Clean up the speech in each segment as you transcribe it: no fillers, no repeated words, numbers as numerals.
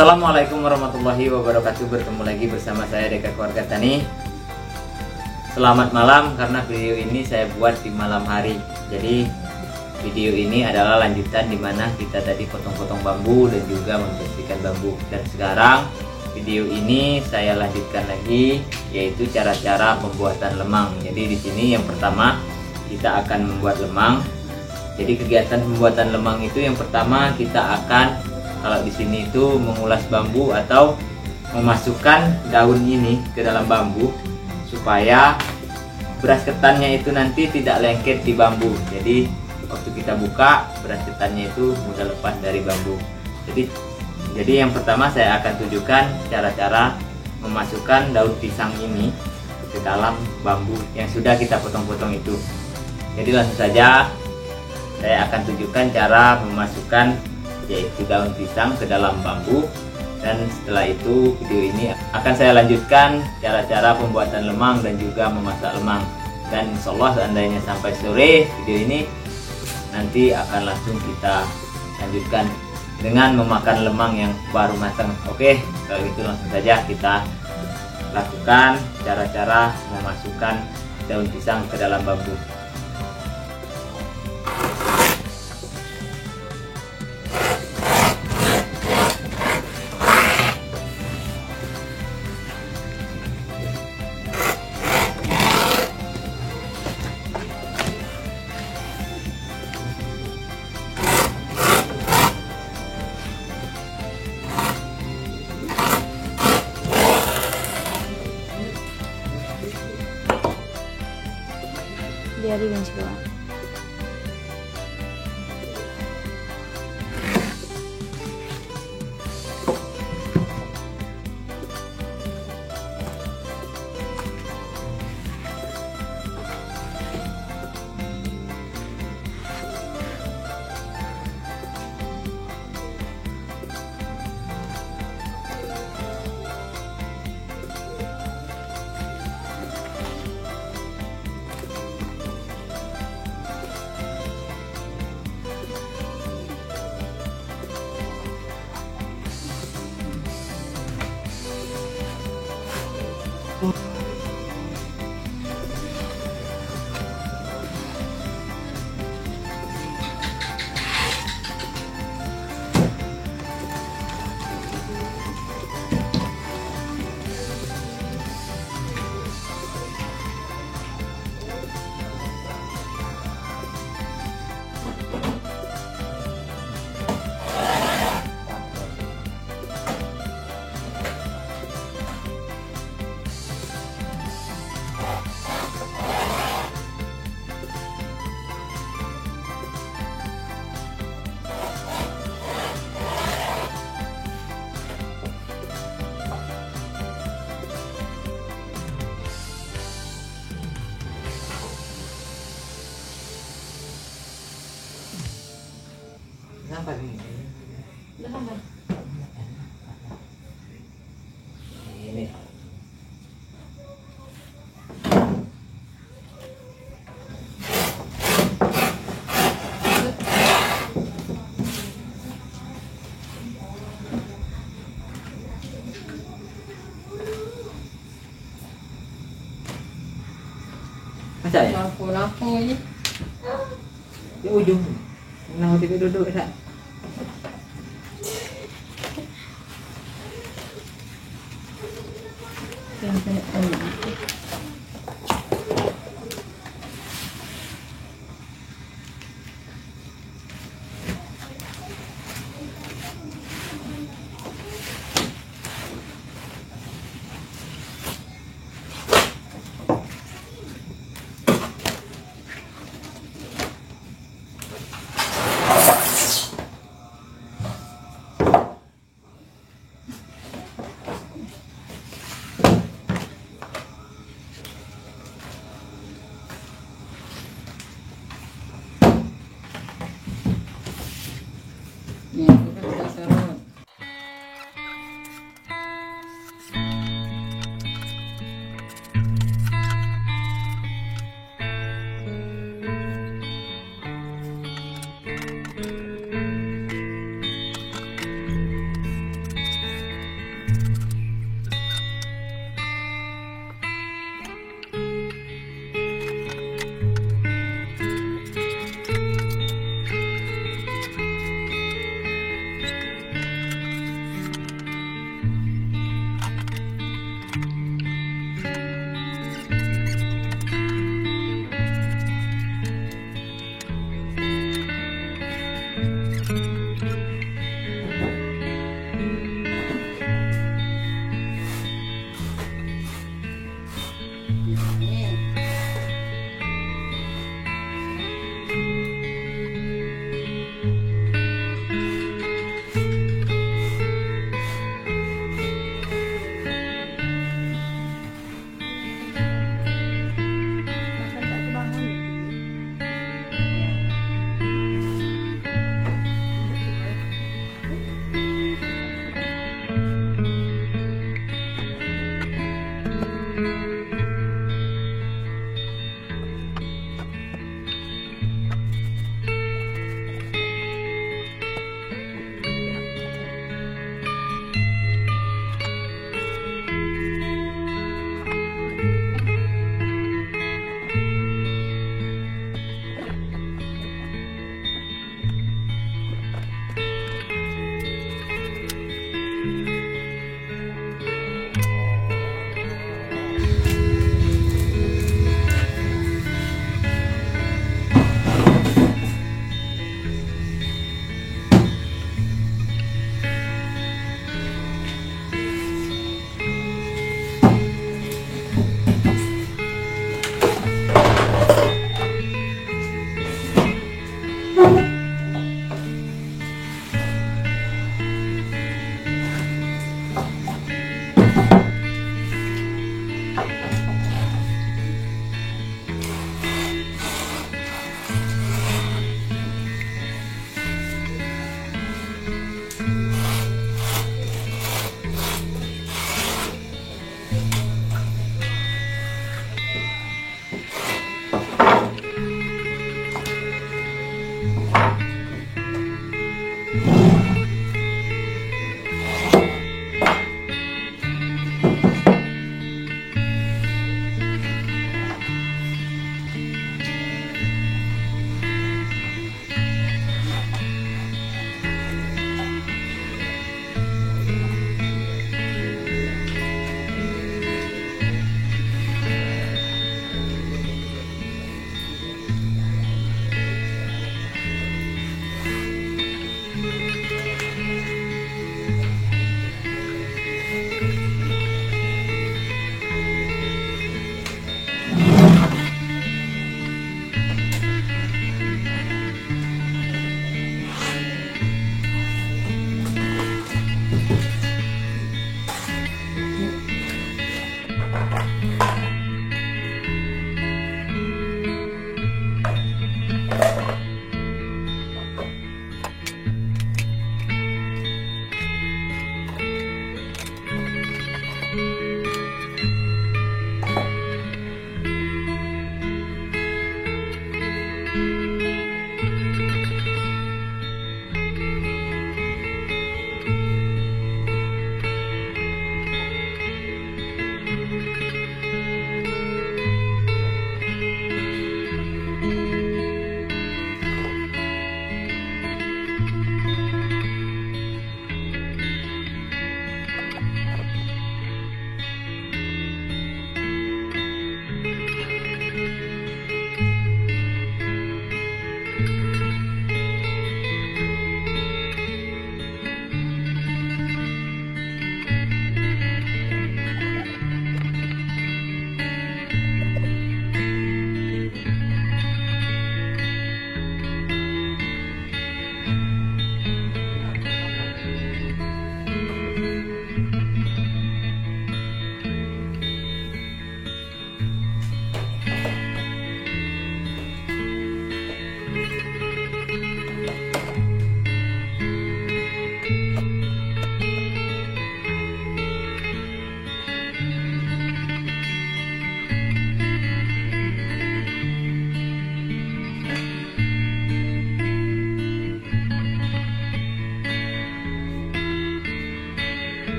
Assalamualaikum warahmatullahi wabarakatuh. Bertemu lagi bersama saya Deka Keluarga Tani. Selamat malam, karena video ini saya buat di malam hari. Jadi video ini adalah lanjutan dimana kita tadi potong-potong bambu dan juga membersihkan bambu. Dan sekarang video ini saya lanjutkan lagi, yaitu cara-cara pembuatan lemang. Jadi di sini yang pertama kita akan membuat lemang. Jadi kegiatan pembuatan lemang itu yang pertama kita akan, kalau di sini itu mengulas bambu atau memasukkan daun ini ke dalam bambu supaya beras ketannya itu nanti tidak lengket di bambu. Jadi waktu kita buka, beras ketannya itu mudah lepas dari bambu. Jadi yang pertama saya akan tunjukkan cara-cara memasukkan daun pisang ini ke dalam bambu yang sudah kita potong-potong itu. Jadi langsung saja saya akan tunjukkan cara memasukkan yaitu daun pisang ke dalam bambu, dan setelah itu video ini akan saya lanjutkan cara-cara pembuatan lemang dan juga memasak lemang. Dan insyaallah seandainya sampai sore video ini nanti akan langsung kita lanjutkan dengan memakan lemang yang baru matang. Oke, kalau itu langsung saja kita lakukan cara-cara memasukkan daun pisang ke dalam bambu. Biarin juga. Kenapa ini? Ini. Masa ya? Lampu ini. Di ujung. Nah, duduk sak.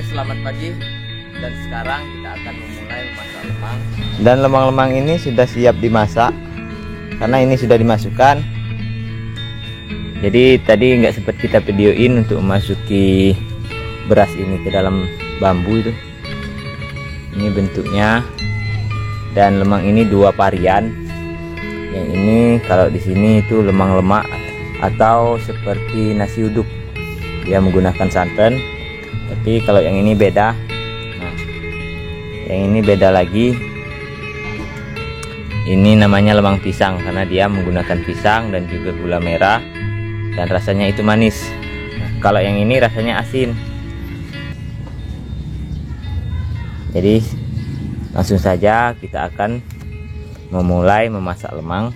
Selamat pagi, dan sekarang kita akan memulai memasak lemang. Dan lemang-lemang ini sudah siap dimasak karena ini sudah dimasukkan. Jadi tadi nggak sempat kita videoin untuk memasuki beras ini ke dalam bambu itu. Ini bentuknya, dan lemang ini dua varian. Yang ini kalau di sini itu lemang lemak atau seperti nasi uduk, dia menggunakan santan. Tapi kalau yang ini beda. Nah, yang ini beda lagi. Ini namanya lemang pisang karena dia menggunakan pisang dan juga gula merah, dan rasanya itu manis. Nah, kalau yang ini rasanya asin. Jadi langsung saja kita akan memulai memasak lemang.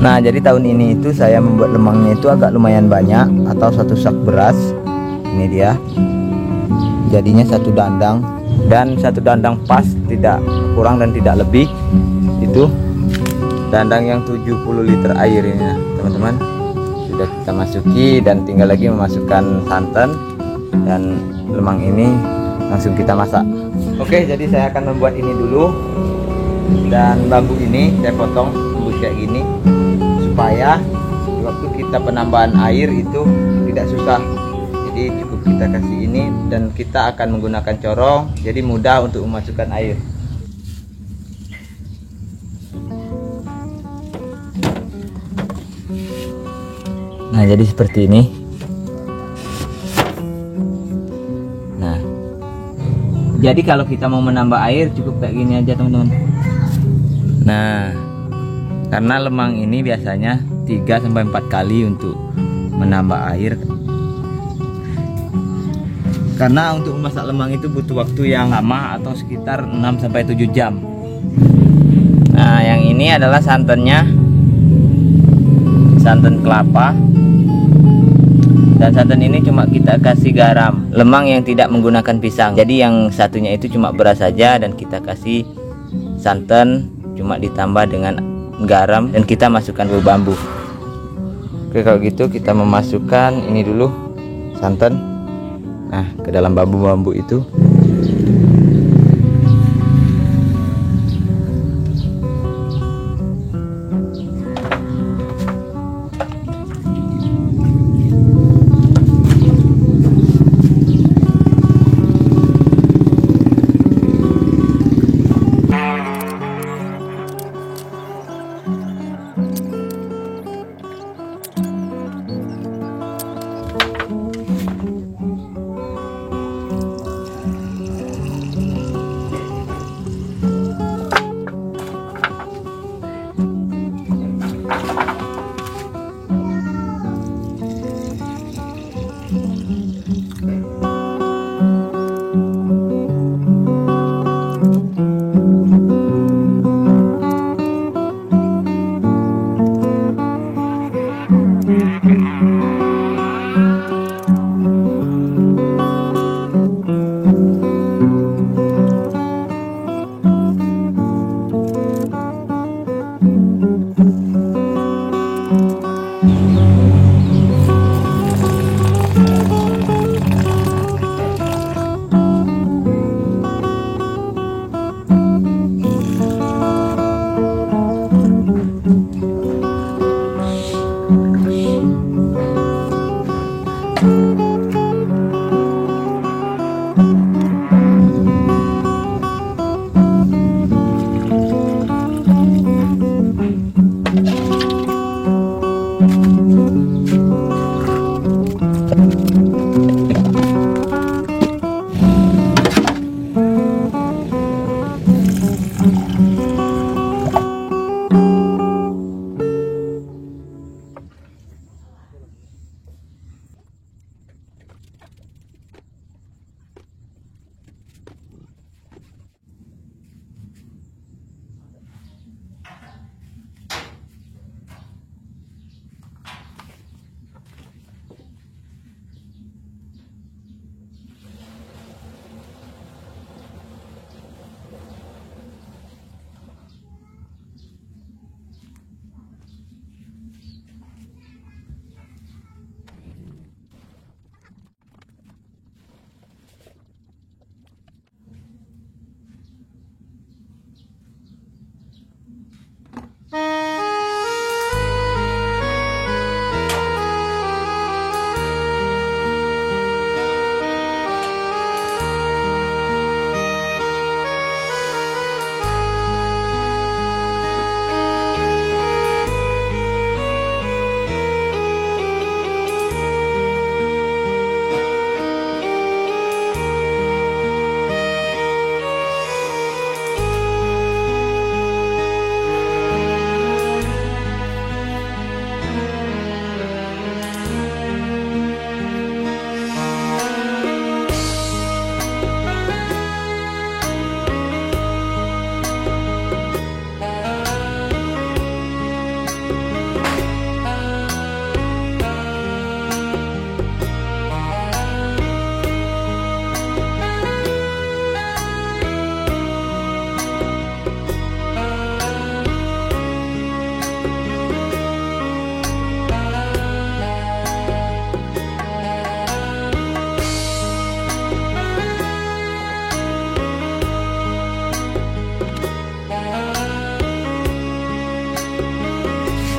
Nah, jadi tahun ini itu saya membuat lemangnya itu agak lumayan banyak, atau satu sak beras. Ini dia. Jadinya satu dandang, dan satu dandang pas, tidak kurang dan tidak lebih. Itu dandang yang 70 liter air ini, nah, teman-teman. Sudah kita masuki dan tinggal lagi memasukkan santan, dan lemang ini langsung kita masak. Oke, jadi saya akan membuat ini dulu. Dan bambu ini saya potong lembut kayak gini, supaya waktu kita penambahan air itu tidak susah. Jadi cukup kita kasih ini, dan kita akan menggunakan corong, jadi mudah untuk memasukkan air. Nah, jadi seperti ini. Nah, jadi kalau kita mau menambah air cukup kayak gini aja, teman-teman. Nah, karena lemang ini biasanya 3-4 kali untuk menambah air. Karena untuk memasak lemang itu butuh waktu yang lama, atau sekitar 6-7 jam. Nah, yang ini adalah santannya, santan kelapa. Dan santan ini cuma kita kasih garam. Lemang yang tidak menggunakan pisang. Jadi yang satunya itu cuma beras saja, dan kita kasih santan cuma ditambah dengan garam, dan kita masukkan ke bambu. Oke, kalau gitu kita memasukkan ini dulu, santan, nah, ke dalam bambu-bambu itu.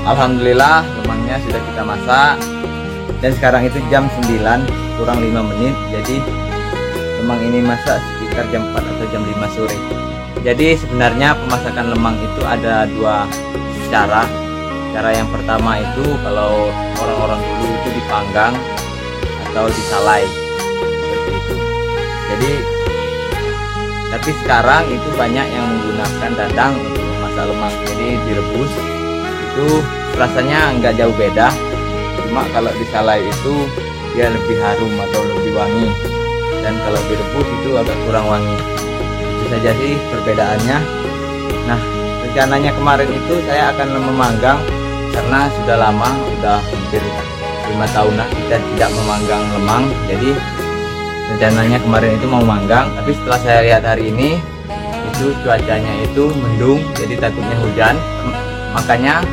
Alhamdulillah lemangnya sudah kita masak. Dan sekarang itu jam 9 kurang 5 menit. Jadi lemang ini masak sekitar jam 4 atau jam 5 sore. Jadi sebenarnya pemasakan lemang itu ada dua cara. Cara yang pertama itu kalau orang-orang dulu itu dipanggang atau disalai seperti itu. Jadi tapi sekarang itu banyak yang menggunakan dadang untuk memasak lemang. Jadi direbus itu rasanya nggak jauh beda. Cuma kalau disalai itu dia lebih harum atau lebih wangi, dan kalau direbus itu agak kurang wangi. Itu saja sih perbedaannya. Nah, rencananya kemarin itu saya akan memanggang karena sudah lama, udah hampir 5 tahunan kita tidak memanggang lemang. Jadi rencananya kemarin itu mau manggang, tapi setelah saya lihat hari ini itu cuacanya itu mendung, jadi takutnya hujan. Makanya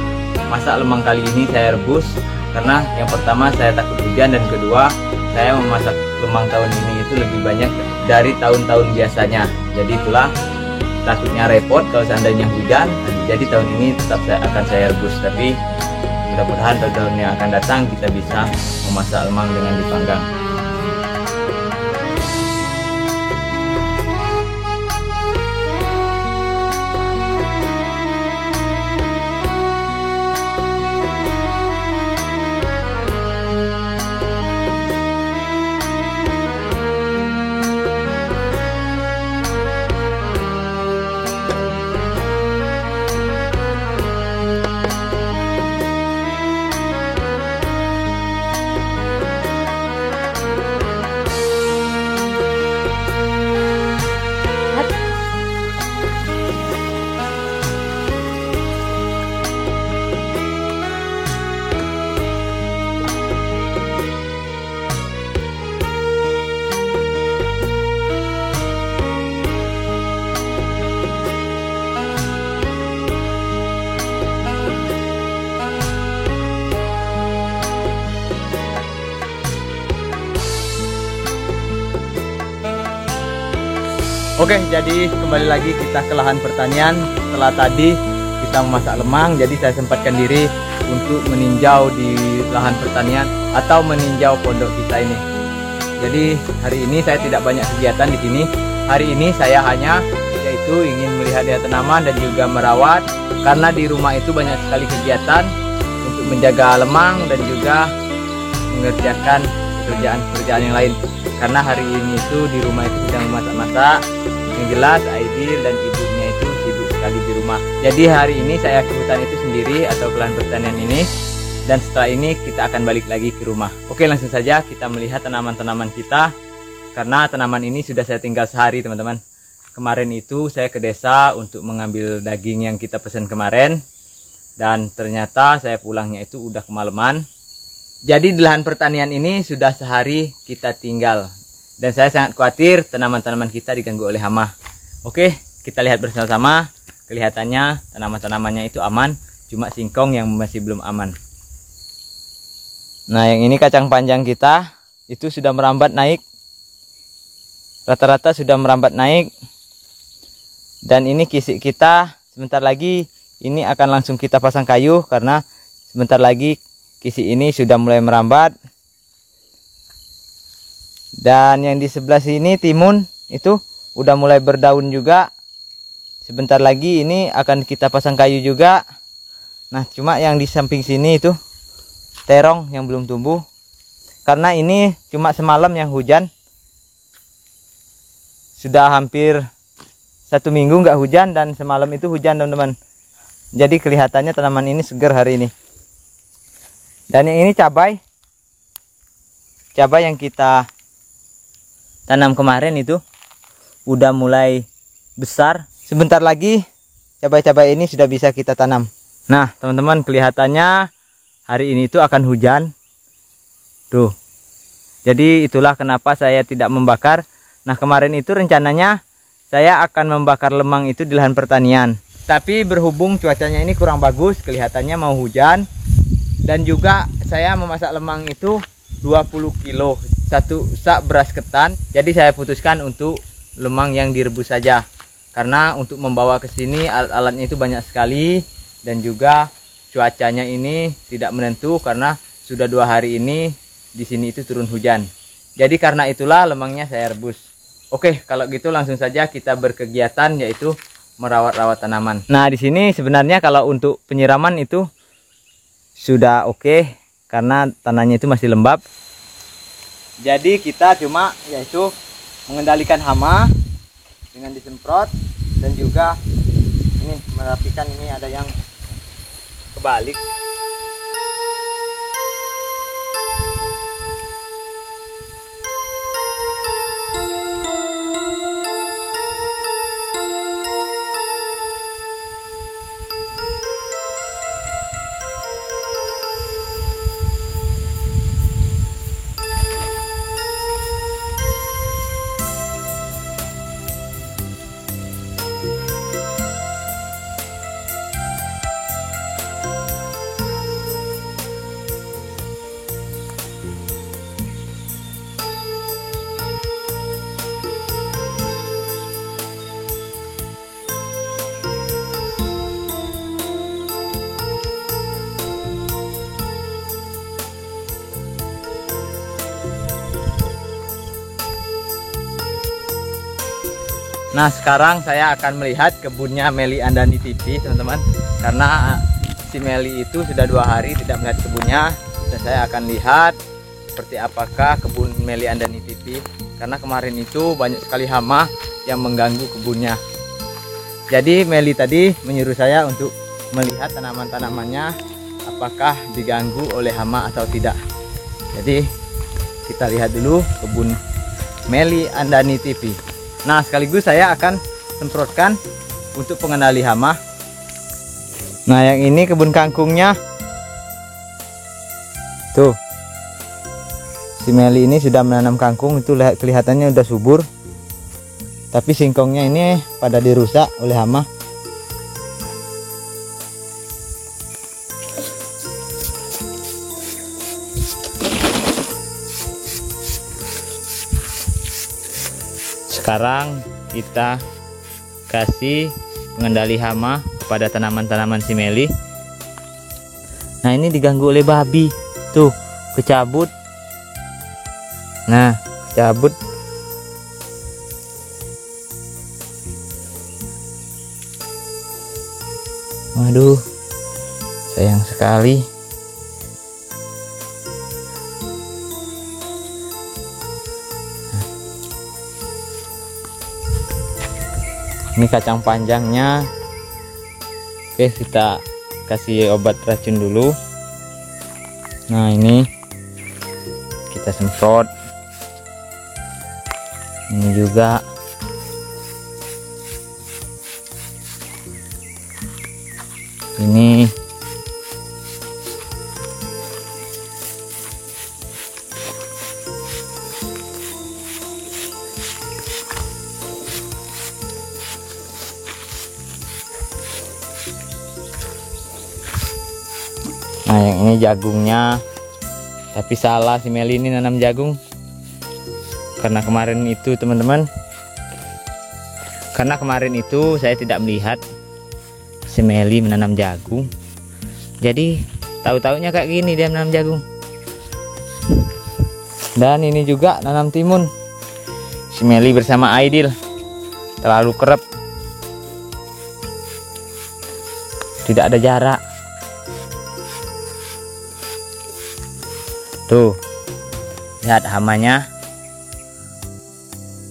masak lemang kali ini saya rebus, karena yang pertama saya takut hujan, dan kedua saya memasak lemang tahun ini itu lebih banyak dari tahun-tahun biasanya. Jadi itulah takutnya repot kalau seandainya hujan. Jadi tahun ini tetap akan saya rebus, tapi mudah-mudahan tahun yang akan datang kita bisa memasak lemang dengan dipanggang. Oke, jadi kembali lagi kita ke lahan pertanian. Setelah tadi kita memasak lemang, jadi saya sempatkan diri untuk meninjau di lahan pertanian atau meninjau pondok kita ini. Jadi hari ini saya tidak banyak kegiatan di sini. Hari ini saya hanya yaitu ingin melihat tanaman dan juga merawat, karena di rumah itu banyak sekali kegiatan untuk menjaga lemang dan juga mengerjakan pekerjaan-pekerjaan yang lain. Karena hari ini itu di rumah itu sedang memasak-masak. Yang jelas Aidil dan ibunya itu sibuk sekali di rumah. Jadi hari ini saya ke hutan itu sendiri atau ke lahan pertanian ini, dan setelah ini kita akan balik lagi ke rumah. Oke, langsung saja kita melihat tanaman-tanaman kita, karena tanaman ini sudah saya tinggal sehari, teman-teman. Kemarin itu saya ke desa untuk mengambil daging yang kita pesan kemarin, dan ternyata saya pulangnya itu udah kemalaman. Jadi di lahan pertanian ini sudah sehari kita tinggal, dan saya sangat khawatir tanaman-tanaman kita diganggu oleh hama. Oke, kita lihat bersama-sama. Kelihatannya tanaman-tanamannya itu aman, cuma singkong yang masih belum aman. Nah, yang ini kacang panjang kita itu sudah merambat naik. Rata-rata sudah merambat naik. Dan ini kisik kita sebentar lagi ini akan langsung kita pasang kayu, karena sebentar lagi kisik ini sudah mulai merambat. Dan yang di sebelah sini timun itu udah mulai berdaun juga. Sebentar lagi ini akan kita pasang kayu juga. Nah, cuma yang di samping sini itu terong yang belum tumbuh, karena ini cuma semalam yang hujan. Sudah hampir 1 minggu nggak hujan, dan semalam itu hujan, teman-teman. Jadi kelihatannya tanaman ini segar hari ini. Dan yang ini cabai yang kita tanam kemarin itu udah mulai besar. Sebentar lagi cabai-cabai ini sudah bisa kita tanam. Nah, teman-teman, kelihatannya hari ini itu akan hujan. Tuh. Jadi itulah kenapa saya tidak membakar. Nah, kemarin itu rencananya saya akan membakar lemang itu di lahan pertanian. Tapi berhubung cuacanya ini kurang bagus, kelihatannya mau hujan. Dan juga saya memasak lemang itu 20 kilo, 1 sak beras ketan. Jadi saya putuskan untuk lemang yang direbus saja, karena untuk membawa ke sini alat-alatnya itu banyak sekali, dan juga cuacanya ini tidak menentu karena sudah 2 hari ini di sini itu turun hujan. Jadi karena itulah lemangnya saya rebus. Oke, kalau gitu langsung saja kita berkegiatan, yaitu merawat-rawat tanaman. Nah, di sini sebenarnya kalau untuk penyiraman itu sudah oke karena tanahnya itu masih lembab. Jadi kita cuma yaitu mengendalikan hama dengan disemprot, dan juga ini merapikan, ini ada yang kebalik. Nah, sekarang saya akan melihat kebunnya Meli Andani TV, teman-teman. Karena si Meli itu sudah 2 hari tidak melihat kebunnya, dan saya akan lihat seperti apakah kebun Meli Andani TV. Karena kemarin itu banyak sekali hama yang mengganggu kebunnya. Jadi Meli tadi menyuruh saya untuk melihat tanaman-tanamannya apakah diganggu oleh hama atau tidak. Jadi kita lihat dulu kebun Meli Andani TV. Nah, sekaligus saya akan semprotkan untuk pengendali hama. Nah, yang ini kebun kangkungnya. Tuh, si Meli ini sudah menanam kangkung, itu kelihatannya udah subur. Tapi singkongnya ini pada dirusak oleh hama. Sekarang kita kasih pengendali hama kepada tanaman-tanaman si Meli. Nah, ini diganggu oleh babi. Tuh, kecabut. Nah, kecabut. Waduh, sayang sekali. Ini kacang panjangnya. Oke, kita kasih obat racun dulu. Nah, ini kita semprot. Ini juga. Ini. Nah, yang ini jagungnya. Tapi salah, si Meli ini nanam jagung. Karena kemarin itu, teman-teman, karena kemarin itu saya tidak melihat si Meli menanam jagung. Jadi tahu-taunya kayak gini dia menanam jagung. Dan ini juga nanam timun. Si Meli bersama Aidil terlalu kerap. Tidak ada jarak. Tuh, lihat hamanya.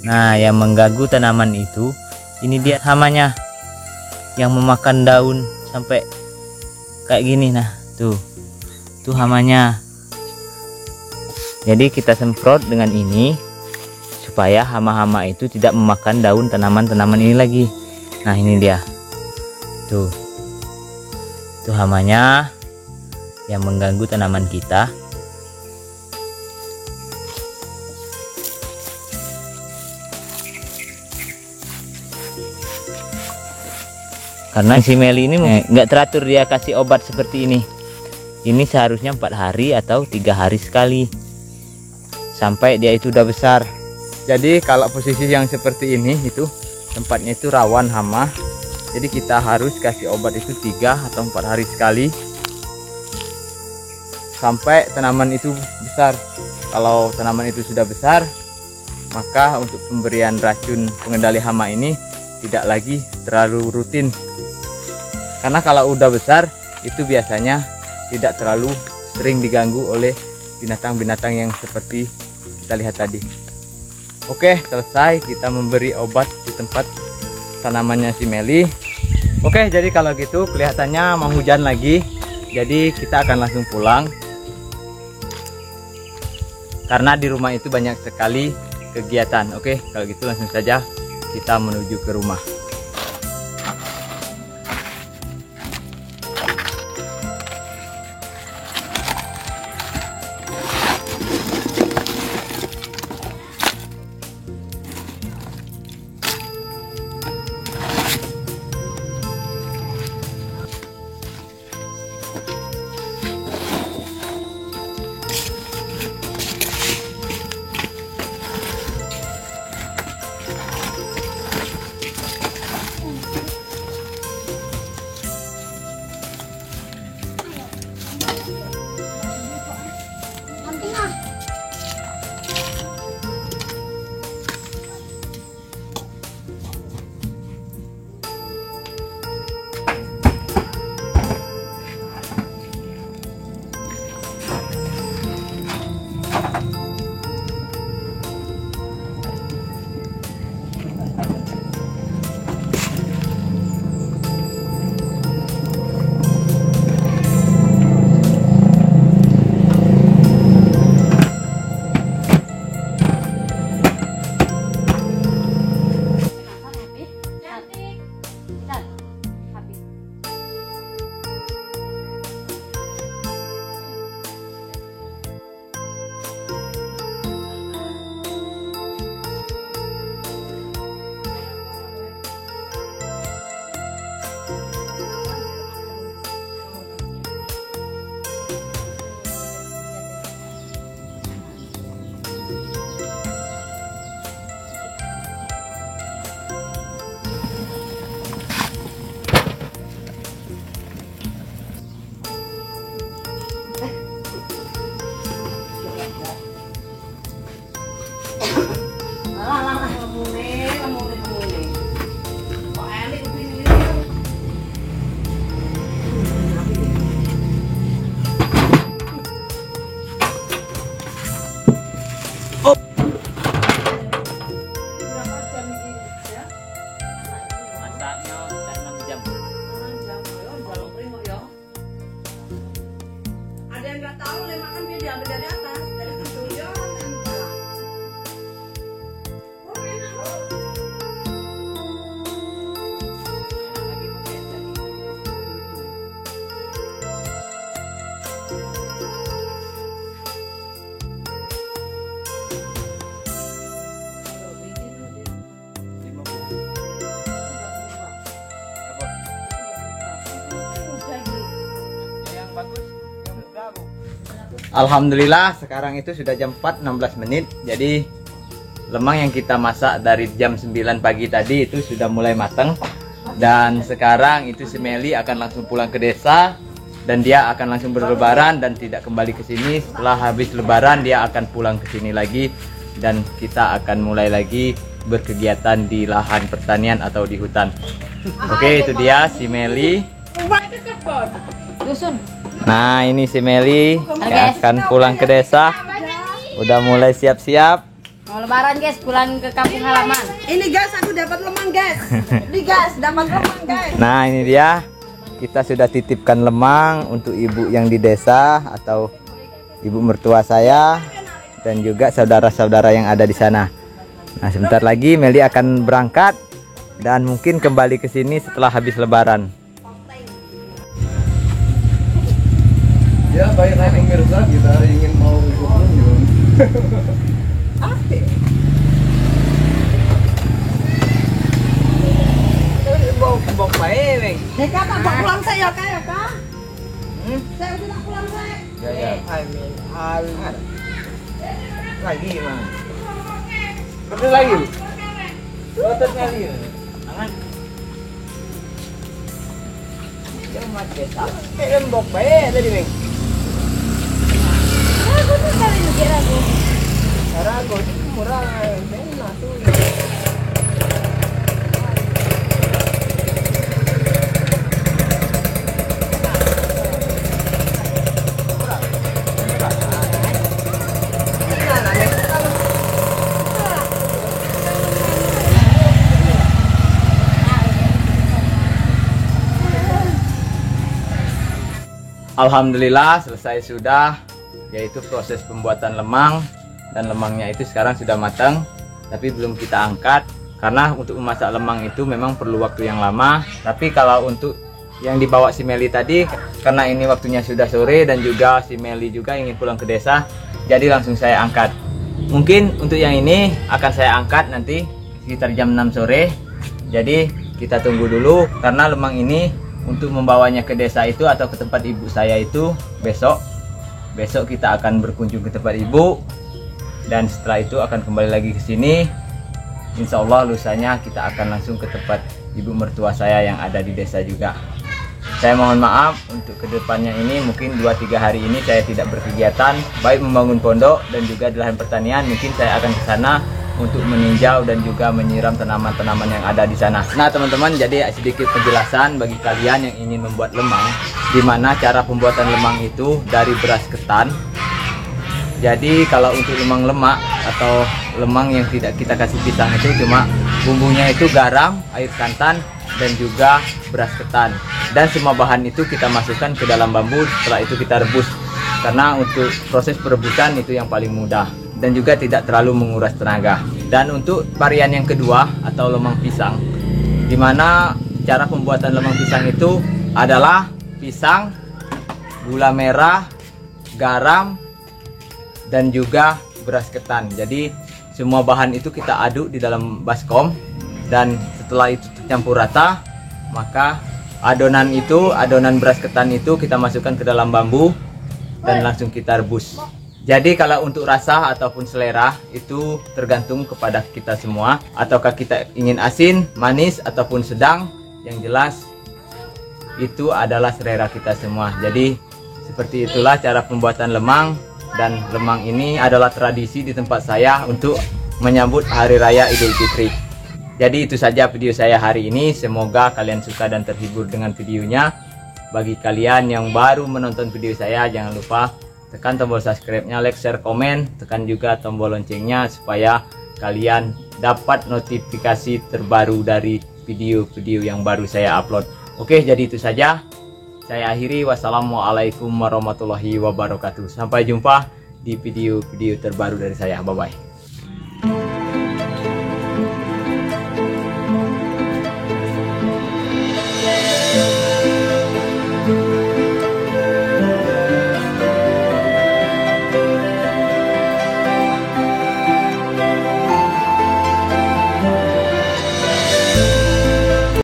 Nah, yang mengganggu tanaman itu, ini dia hamanya yang memakan daun sampai kayak gini. Nah, tuh hamanya. Jadi kita semprot dengan ini supaya hama-hama itu tidak memakan daun tanaman-tanaman ini lagi. Nah, ini dia. Tuh hamanya yang mengganggu tanaman kita. Karena si Meli ini nggak teratur dia kasih obat seperti ini. Ini seharusnya 4 hari atau 3 hari sekali sampai dia itu udah besar. Jadi kalau posisi yang seperti ini itu tempatnya itu rawan hama. Jadi kita harus kasih obat itu 3 atau 4 hari sekali sampai tanaman itu besar. Kalau tanaman itu sudah besar, maka untuk pemberian racun pengendali hama ini tidak lagi terlalu rutin. Karena kalau udah besar itu biasanya tidak terlalu sering diganggu oleh binatang-binatang yang seperti kita lihat tadi. Oke, selesai kita memberi obat di tempat tanamannya si Meli. Oke, jadi kalau gitu kelihatannya mau hujan lagi. Jadi kita akan langsung pulang. Karena di rumah itu banyak sekali kegiatan. Oke, kalau gitu langsung saja kita menuju ke rumah. Alhamdulillah sekarang itu sudah jam 4.16 menit. Jadi lemang yang kita masak dari jam 9 pagi tadi itu sudah mulai matang. Dan sekarang itu si Meli akan langsung pulang ke desa. Dan dia akan langsung berlebaran dan tidak kembali ke sini. Setelah habis lebaran dia akan pulang ke sini lagi. Dan kita akan mulai lagi berkegiatan di lahan pertanian atau di hutan. Oke, itu dia si Meli. Nah, ini si Meli yang akan pulang ke desa. Udah mulai siap-siap. Mau lebaran guys, pulang ke kampung halaman. Ini guys, aku dapat lemang guys. Ini guys, dapat lemang guys. Nah, ini dia. Kita sudah titipkan lemang untuk ibu yang di desa atau ibu mertua saya dan juga saudara-saudara yang ada di sana. Nah, sebentar lagi Meli akan berangkat dan mungkin kembali ke sini setelah habis lebaran. Ya, baiklah pemirsa, kita ingin mau berkunjung. Asik. Bok baik, Neng. Deka, Pak, pulang saya kak ya, Kak? Saya sudah pulang saya. Ya. Amin. Lagi gimana? Betul lagi. Betul kali. Tangan. Dia mati. Tapi bok baik tadi, Neng. Rago itu murah, enak tuh. Alhamdulillah selesai sudah, yaitu proses pembuatan lemang, dan lemangnya itu sekarang sudah matang, tapi belum kita angkat karena untuk memasak lemang itu memang perlu waktu yang lama. Tapi kalau untuk yang dibawa si Meli tadi, karena ini waktunya sudah sore dan juga si Meli juga ingin pulang ke desa, jadi langsung saya angkat. Mungkin untuk yang ini akan saya angkat nanti sekitar jam 6 sore. Jadi kita tunggu dulu karena lemang ini untuk membawanya ke desa itu atau ke tempat ibu saya itu besok kita akan berkunjung ke tempat ibu, dan setelah itu akan kembali lagi ke sini. Insya Allah lusanya kita akan langsung ke tempat ibu mertua saya yang ada di desa juga. Saya mohon maaf untuk kedepannya ini, mungkin 2-3 hari ini saya tidak berkegiatan baik membangun pondok dan juga di lahan pertanian. Mungkin saya akan ke sana untuk meninjau dan juga menyiram tanaman-tanaman yang ada di sana. Nah teman-teman, jadi sedikit penjelasan bagi kalian yang ingin membuat lemang, dimana cara pembuatan lemang itu dari beras ketan. Jadi kalau untuk lemang lemak atau lemang yang tidak kita kasih pisang itu cuma bumbunya itu garam, air santan, dan juga beras ketan. Dan semua bahan itu kita masukkan ke dalam bambu, setelah itu kita rebus. Karena untuk proses perebusan itu yang paling mudah dan juga tidak terlalu menguras tenaga. Dan untuk varian yang kedua atau lemang pisang, dimana cara pembuatan lemang pisang itu adalah pisang, gula merah, garam, dan juga beras ketan. Jadi semua bahan itu kita aduk di dalam baskom, dan setelah itu tercampur rata, maka adonan beras ketan itu kita masukkan ke dalam bambu dan langsung kita rebus. Jadi kalau untuk rasa ataupun selera itu tergantung kepada kita semua. Ataukah kita ingin asin, manis, ataupun sedang, yang jelas itu adalah selera kita semua. Jadi seperti itulah cara pembuatan lemang. Dan lemang ini adalah tradisi di tempat saya untuk menyambut Hari Raya Idul Fitri. Jadi itu saja video saya hari ini. Semoga kalian suka dan terhibur dengan videonya. Bagi kalian yang baru menonton video saya, jangan lupa tekan tombol subscribe-nya, like, share, komen, tekan juga tombol loncengnya supaya kalian dapat notifikasi terbaru dari video-video yang baru saya upload. Oke, jadi itu saja. Saya akhiri. Wassalamualaikum warahmatullahi wabarakatuh. Sampai jumpa di video-video terbaru dari saya. Bye-bye.